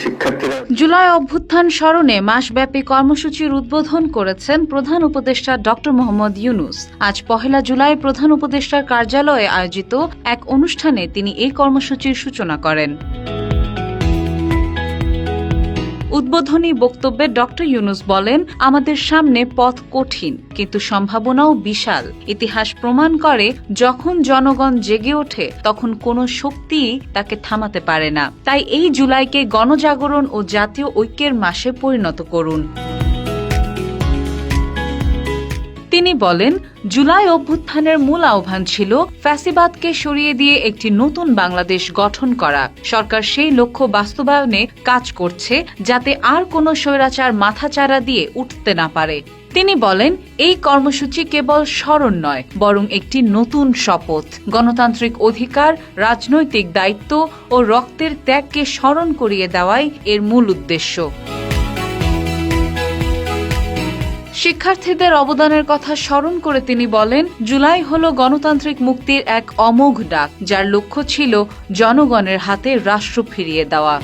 শিক্ষার্থীরা জুলাই অভ্যুত্থান স্মরণে মাসব্যাপী কর্মসূচির উদ্বোধন করেছেন প্রধান উপদেষ্টা ডক্টর মোহাম্মদ ইউনূস। আজ ১ জুলাই প্রধান উপদেষ্টার কার্যালয়ে আয়োজিত এক অনুষ্ঠানে তিনি এই কর্মসূচির সূচনা করেন। উদ্বোধনী বক্তব্যে ডক্টর ইউনূস বলেন, আমাদের সামনে পথ কঠিন কিন্তু সম্ভাবনাও বিশাল। ইতিহাস প্রমাণ করে যখন জনগণ জেগে ওঠে তখন কোনো শক্তিই তাকে থামাতে পারে না। তাই এই জুলাইকে গণজাগরণ ও জাতীয় ঐক্যের মাসে পরিণত করুন। তিনি বলেন, জুলাই অভ্যুত্থানের মূল আহ্বান ছিল ফ্যাসিবাদকে সরিয়ে দিয়ে একটি নতুন বাংলাদেশ গঠন করা। সরকার সেই লক্ষ্য বাস্তবায়নে কাজ করছে যাতে আর কোনো স্বৈরাচার মাথাচাড়া দিয়ে উঠতে না পারে। তিনি বলেন, এই কর্মসূচি কেবল স্মরণ নয় বরং একটি নতুন শপথ। গণতান্ত্রিক অধিকার, রাজনৈতিক দায়িত্ব ও রক্তের ত্যাগকে স্মরণ করিয়ে দেওয়াই এর মূল উদ্দেশ্য। শিক্ষার্থীদের অবদানের কথা স্মরণ করে তিনি বলেন, জুলাই হলো গণতান্ত্রিক মুক্তির এক অমোঘ ডাক, যার লক্ষ্য ছিল জনগণের হাতে রাষ্ট্র ফিরিয়ে দেওয়া।